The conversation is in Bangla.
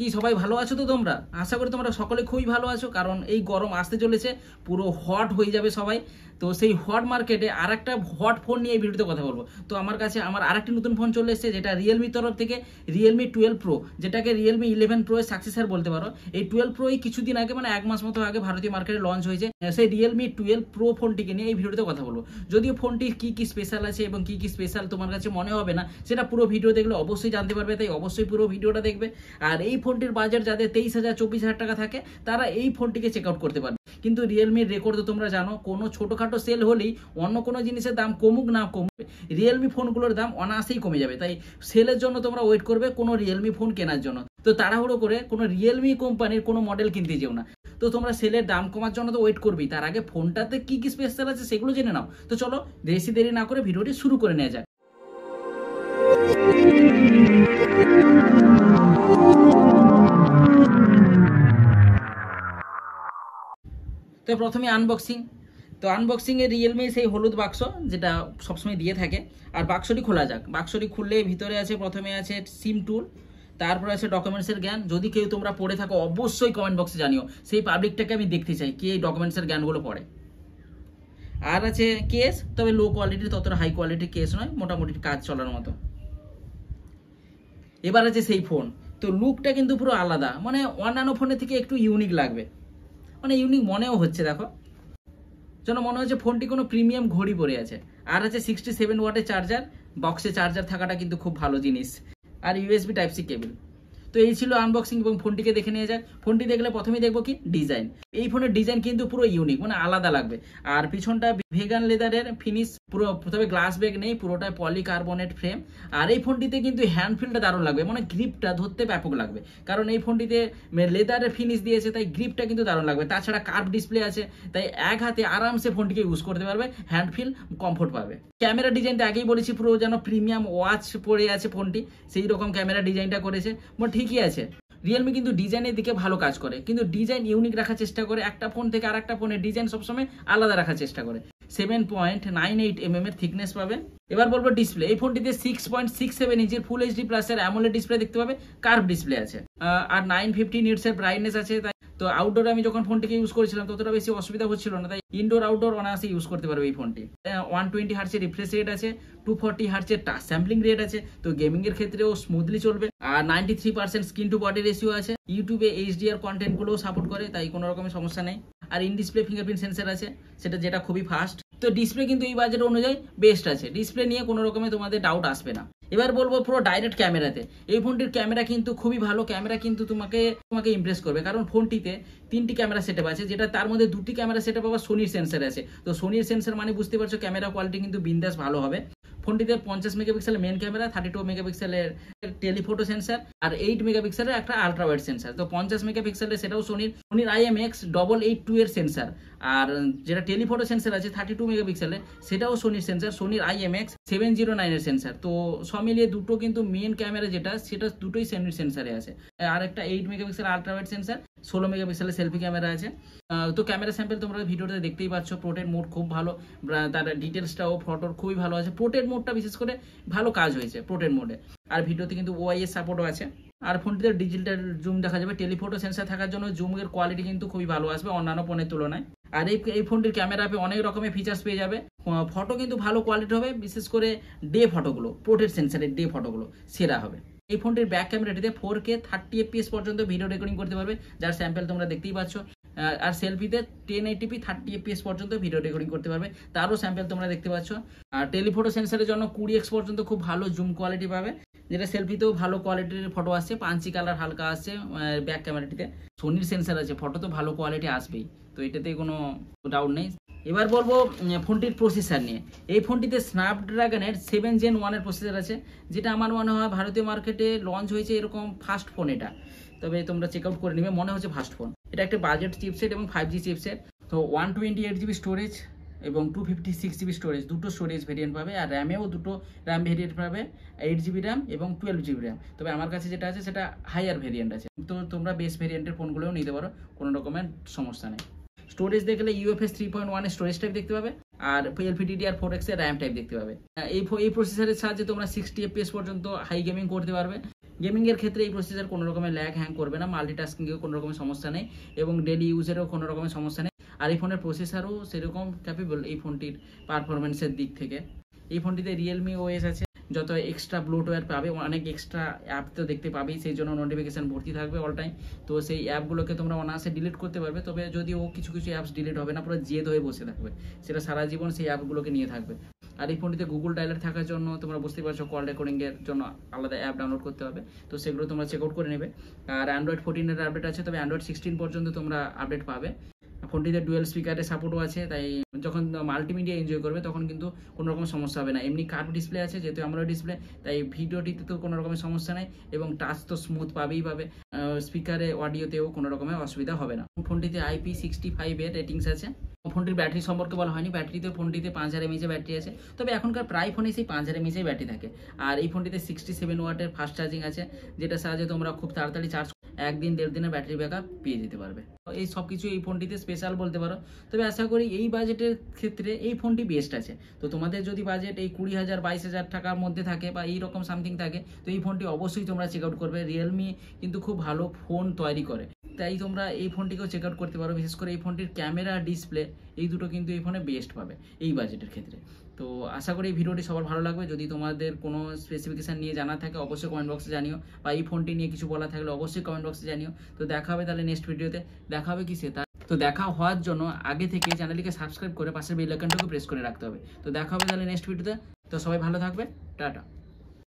কি সবাই ভালো আছো তো তোমরা? আশা করি তোমরা সকলে খুবই ভালো আছো, কারণ এই গরম আসতে চলেছে, পুরো হট হয়ে যাবে সবাই। তো সেই হট মার্কেটে আর একটা হট ফোন নিয়ে এই ভিডিওতে কথা বলবো। তো আমার কাছে আরেকটি নতুন ফোন চলে এসেছে, যেটা রিয়েলমির তরফ থেকে রিয়েলমি 12 প্রো, যেটাকে রিয়েলমি 11 প্রো এর সাকসেসর বলতে পারো। এই 12 প্রো এই কিছুদিন আগে, মানে এক মাস মতো আগে ভারতীয় মার্কেটে লঞ্চ হয়েছে। সেই রিয়েলমি 12 প্রো ফোনটিকে নিয়ে এই ভিডিওতে কথা বলবো। যদিও ফোনটির কি কি স্পেশাল আছে এবং কি কি স্পেশাল তোমার কাছে মনে হবে না, সেটা পুরো ভিডিও দেখলে অবশ্যই জানতে পারবে, তাই অবশ্যই পুরো ভিডিওটা দেখবে। আর এই ফোনটির বাজার যাদের 23,000 24,000 টাকা থাকে, তারা এই ফোনটিকে চেক আউট করতে পারবে। কিন্তু রিয়েলমির রেকর্ড তো তোমরা জানো, কোনো ছোটোখাটো সেল হলেই অন্য কোনো জিনিসের দাম কমুক না কমুক, রিয়েলমি ফোনগুলোর দাম অনায়াসেই কমে যাবে। তাই সেলের জন্য তোমরা ওয়েট করবে কোনো রিয়েলমি ফোন কেনার জন্য। তো তাড়াহুড়ো করে কোনো রিয়েলমি কোম্পানির কোনো মডেল কিনতে যেও না। তো তোমরা সেলের দাম কমার জন্য তো ওয়েট করবেই, তার আগে ফোনটাতে কি কি স্পেশাল আছে সেগুলো জেনে নাও। তো চলো বেশি দেরি না করে ভিডিওটি শুরু করে নেওয়া যাক। তো প্রথমে আনবক্সিং। তো আনবক্সিংয়ে রিয়েলমি সেই হলুদ বাক্স যেটা সবসময় দিয়ে থাকে, আর বাক্সটি খোলা যাক। বাক্সটি খুললে ভিতরে আছে, প্রথমে আছে সিম টুল, তারপরে আছে ডকুমেন্টসের জ্ঞান। যদি কেউ তোমরা পড়ে থাকো অবশ্যই কমেন্ট বক্সে জানিও, সেই পাবলিকটাকে আমি দেখতে চাই কি এই ডকুমেন্টসের জ্ঞানগুলো পড়ে। আর আছে কেস, তবে লো কোয়ালিটির, ততটা হাই কোয়ালিটির কেস নয়, মোটামুটি কাজ চলার মতো। এবার আছে সেই ফোন। তো লুকটা কিন্তু পুরো আলাদা, মানে অন্যান্য ফোনের থেকে একটু ইউনিক লাগবে, মানে ইউনিক মনেও হচ্ছে। দেখো, যেন মনে হচ্ছে ফোনটি কোনো প্রিমিয়াম ঘড়ি পরে আছে। আর আছে 67 ওয়াটের চার্জার, বক্সে চার্জার থাকাটা কিন্তু খুব ভালো জিনিস। আর ইউএসবি টাইপ সি কেবল। তো এই ছিল আনবক্সিং এবং ফোনটিকে দেখে নিয়ে যাক। ফোনটি দেখলে প্রথমেই দেখবো কি ডিজাইন। এই ফোনের ডিজাইন কিন্তু পুরো ইউনিক, মানে আলাদা লাগবে। আর পিছনটা ভেগান লেদারের ফিনিশ, পুরো তবে গ্লাস ব্যাগ নেই, পুরোটাই পলিকার্বনেট ফ্রেম। আর এই ফোনটিতে কিন্তু হ্যান্ডফিলটা দারুণ লাগবে, মানে গ্রিপটা ধরতে ব্যাপক লাগবে, কারণ এই ফোনটিতে লেদারের ফিনিশ দিয়েছে, তাই গ্রিপটা কিন্তু দারুণ লাগবে। তাছাড়া কার্ভ ডিসপ্লে আছে, তাই এক হাতে আরামসে ফোনটিকে ইউজ করতে পারবে, হ্যান্ডফিল কমফোর্ট পাবে। ক্যামেরা ডিজাইনটা আগেই বলেছি, পুরো যেন প্রিমিয়াম ওয়াচ পরে আছে ফোনটি, সেই রকম ক্যামেরা ডিজাইনটা করেছে। ঠিকই আছে, রিয়েলমি কিন্তু ডিজাইনের দিকে ভালো কাজ করে, কিন্তু ডিজাইন ইউনিক রাখার চেষ্টা করে। একটা ফোন থেকে আর একটা ফোনের ডিজাইন সবসময় আলাদা রাখার চেষ্টা করে। 7.98 mm এর থিকনেস পাবে। এবার বলবো ডিসপ্লে। এই ফোনটিতে 6.67 ইঞ্চির ফুল এইচডি প্লাসের অ্যামোলেড ডিসপ্লে দেখতে পাবে, কার্ভ ডিসপ্লে আছে। আর 950 নিটস এর ব্রাইটনেস আছে। তাই তো আউটডোর আমি যখন ফোনটিকে ইউজ করেছিলাম ততটা বেশি অসুবিধা হচ্ছিল না, তাই ইনডোর আউটডোর অনায়াসে ইউজ করতে পারবে এই ফোনটি। 120 হার্টজের রিফ্রেশ রেট আছে, 240 হার্টজের টাচ স্যাম্পলিং রেট আছে, তো গেমিং এর ক্ষেত্রেও স্মুথলি চলবে। আর 93% স্ক্রিন টু বডি রেশিও আছে। ইউটিউবে এইচডিআর কন্টেন্ট গুলোও সাপোর্ট করে, তাই কোনো রকমের সমস্যা নেই। আর ইন ডিসপ্লে ফিঙ্গারপ্রিন্ট সেন্সর আছে, যেটা খুবই ফাস্ট। তো ডিসপ্লে কিন্তু এই বাজেট অনুযায়ী বেস্ট আছে, ডিসপ্লে নিয়ে কোনো রকমের তোমাদের ডাউট আসবে না। এবার বলবো পুরো ডাইরেক্ট ক্যামেরাতে। এই ফোনটির ক্যামেরা কিন্তু খুবই ভালো, ক্যামেরা কিন্তু তোমাকে ইমপ্রেস করবে, কারণ ফোনটিতে 3টি ক্যামেরা সেটআপ আছে, যেটা তার মধ্যে 2টি ক্যামেরা সেটআপ আবার সোনির সেন্সর আছে। তো সোনির সেন্সর মানে বুঝতে পারছো ক্যামেরা কোয়ালিটি কিন্তু বিন্দাস ভালো হবে। ফোনটিতে 50 মেগাপিক্সেলের মেন ক্যামেরা, 32 মেগাপিক্সেলের টেলিফোটো সেন্সর, আর 8 মেগাপিক্সেলের একটা আলট্রা ওয়াইড সেন্সর। তো 50 মেগাপিক্সেলের সেটাও সোনির IMX8882 এর সেন্সর। আর যেটা টেলিফোটো সেন্সর আছে 32 মেগাপিক্সেলের, সেটাও সোনির সেন্সর, সোনির IMX709 এর সেন্সর। তো সব মিলিয়ে দুটো কিন্তু মেন ক্যামেরা সেটা দুটোই সোনির সেন্সরে আছে। আর একটা 8 মেগাপিক্সেল আলট্রা ওয়াইড সেন্সর, 16 মেগাপিক্সেলের সেলফি ক্যামেরা আছে। তো ক্যামেরা স্যাম্পল তোমরা ভিডিওতে দেখতেই পাচ্ছ। পোর্ট্রেট মোড খুব ভালো, তার ডিটেলসটাও ফটোর খুবই ভালো আছে। পোর্ট্রেট মোডটা বিশেষ করে ভালো কাজ হয়েছে পোর্ট্রেট মোডে। আর ভিডিওতে কিন্তু OIS সাপোর্টও আছে। আর ফোনটিতে ডিজিটাল জুম দেখা যাবে, টেলিফোটো সেন্সর থাকার জন্য জুমের কোয়ালিটি কিন্তু খুবই ভালো আসবে অন্যান্য ফোনের তুলনায়। আর এই ফোনটির ক্যামেরা অ্যাপে অনেক রকমের ফিচার্স পেয়ে যাবে। ফটো কিন্তু ভালো কোয়ালিটি হবে, বিশেষ করে ডে ফটোগুলো, পোর্ট্রেট সেন্সরের ডে ফটোগুলো সেরা হবে। এই ফোনটির ব্যাক ক্যামেরাটিতে 4K 30 FPS পর্যন্ত ভিডিও রেকর্ডিং করতে পারবে, যার স্যাম্পল তোমরা দেখতেই পাচ্ছ। আর সেলফিতে 1080p 30 FPS পর্যন্ত ভিডিও রেকর্ডিং করতে পারবে, তারও স্যাম্পল তোমরা দেখতে পাচ্ছ। আর টেলিফোটো সেন্সরের জন্য 20x পর্যন্ত খুব ভালো জুম কোয়ালিটি পাবে, যেটা সেলফিতেও ভালো কোয়ালিটির ফটো আসছে, পাঞ্চি কালার হালকা আসছে ব্যাক ক্যামেরাটিতে। সোনির সেন্সর আছে, ফটো তো ভালো কোয়ালিটি আসবেই, তো এটাতে কোনো ডাউট নেই। এবার বলবো ফোনটির প্রসেসর নিয়ে। এই ফোনটিতে স্ন্যাপড্রাগনের 7 Gen 1 এর প্রসেসর আছে, যেটা আমার মনে হয় ভারতীয় মার্কেটে লঞ্চ হয়েছে এরকম ফার্স্ট ফোন এটা। তবে তোমরা চেক আউট করে নিবে, মনে হচ্ছে ফার্স্ট ফোন। এটা একটা বাজেট চিপসেট এবং 5G চিপসেট। তো 128GB স্টোরেজ এবং 256GB স্টোরেজ, দুটো স্টোরেজ ভেরিয়েন্ট পাবে। আর র্যামেও দুটো র্যাম ভেরিয়েন্ট পাবে, 8GB র্যাম এবং 12GB র্যাম। তবে আমার কাছে যেটা আছে সেটা হাইয়ার ভেরিয়েন্ট আছে, তো তোমরা বেস ভেরিয়েন্টের ফোনগুলোও নিতে পারো, কোনো রকমের সমস্যা নেই। স্টোরেজ দেখলে UFS 3.1 এর স্টোরেজ টাইপ দেখতে পাবে, আর LPDDR4X এর র্যাম টাইপ দেখতে পাবে। এই প্রসেসরের সাহায্যে তোমরা 60 FPS পর্যন্ত হাই গেমিং করতে পারবে। গেমিংয়ের ক্ষেত্রে এই প্রসেসর কোনো রকমের ল্যাগ হ্যাং করবে না, মাল্টিটাস্কিংয়েও কোনো রকমের সমস্যা নেই এবং ডেলি ইউজেরও কোনো রকমের সমস্যা নেই। আর এই ফোনের প্রসেসরও সেরকম ক্যাপেবল এই ফোনটির পারফরমেন্সের দিক থেকে। এই ফোনটিতে রিয়েলমি ওএস আছে, যত এক্সট্রা ব্লুটওয়্যার পাবে, অনেক এক্সট্রা অ্যাপ তো দেখতে পাবেই, সেই জন্য নোটিফিকেশান ভর্তি থাকবে অল টাইম। তো সেই অ্যাপগুলোকে তোমরা অনায়াসে ডিলিট করতে পারবে, তবে যদিও কিছু কিছু অ্যাপস ডিলিট হবে না, পুরো জেদ হয়ে বসে থাকবে, সেটা সারা জীবন সেই অ্যাপগুলোকে নিয়ে থাকবে। আর এই ফোনটিতে গুগল ডায়ালার থাকার জন্য তোমরা বুঝতে পারছো কল রেকর্ডিংয়ের জন্য আলাদা অ্যাপ ডাউনলোড করতে হবে, তো সেগুলো তোমরা চেক আউট করে নেবে। আর অ্যান্ড্রয়েড 14-এর আপডেট আছে, তবে অ্যান্ড্রয়েড 16 পর্যন্ত তোমরা আপডেট পাবে। ফোনটিতে ডুয়েল স্পিকারের সাপোর্টও আছে, তাই যখন মাল্টিমিডিয়া এনজয় করবে তখন কিন্তু কোনো রকম সমস্যা হবে না। এমনি কার্ভ ডিসপ্লে আছে, যেহেতু আমরা ডিসপ্লে, তাই ভিডিওটিতে তো কোনো রকমের সমস্যা নেই এবং টাচ তো স্মুথ পাবেই পাবে, স্পিকারে অডিওতেও কোনো রকমের অসুবিধা হবে না। ফোনটিতে IP65-এর রেটিংস আছে। ফোনটির ব্যাটারি সম্পর্কে বলা হয়নি, ফোনটিতে 5000 mAh ব্যাটারি আছে, তবে এখনকার প্রায় ফোনে সেই 5000 mAh ব্যাটারি থাকে। আর এই ফোনটিতে 67 ওয়াটের ফাস্ট চার্জিং আছে, যেটার সাহায্যে তোমরা খুব তাড়াতাড়ি চার্জ 1-1.5 দিনের ব্যাটারি ব্যাকআপ পেয়ে যেতে পারবে। এই সব কিছু এই ফোনটিতে স্পেশাল বলতে পারো, তবে আশা করি এই বাজেটের ক্ষেত্রে এই ফোনটি বেস্ট আছে। তো তোমাদের যদি বাজেট এই 20,000-22,000 টাকার মধ্যে থাকে বা এইরকম সামথিং থাকে, তো এই ফোনটি অবশ্যই তোমরা চেক আউট করবে। রিয়েলমি কিন্তু খুব ভালো ফোন তৈরি করে, তাই তোমরা এই ফোনটিকেও চেক আউট করতে পারো। বিশেষ করে এই ফোনটির ক্যামেরা, ডিসপ্লে, এই দুটো কিন্তু এই ফোনে বেস্ট পাবে এই বাজেটের ক্ষেত্রে। তো আশা করি এই ভিডিওটি সবার ভালো লাগবে। যদি তোমাদের কোনো স্পেসিফিকেশান নিয়ে জানা থাকে অবশ্যই কমেন্ট বক্সে জানিও, বা এই ফোনটি নিয়ে কিছু বলা থাকলে অবশ্যই কমেন্ট বক্সে জানিও। তো দেখা হবে তাহলে নেক্সট ভিডিওতে। দেখা হবে কিসে তো দেখা হওয়ার জন্য আগে থেকে চ্যানেলটিকে সাবস্ক্রাইব করে পাশের বেল আইকনটাকে প্রেস করে রাখতে হবে। তো দেখা হবে তাহলে নেক্সট ভিডিওতে। তো সবাই ভালো থাকবে, টাটা।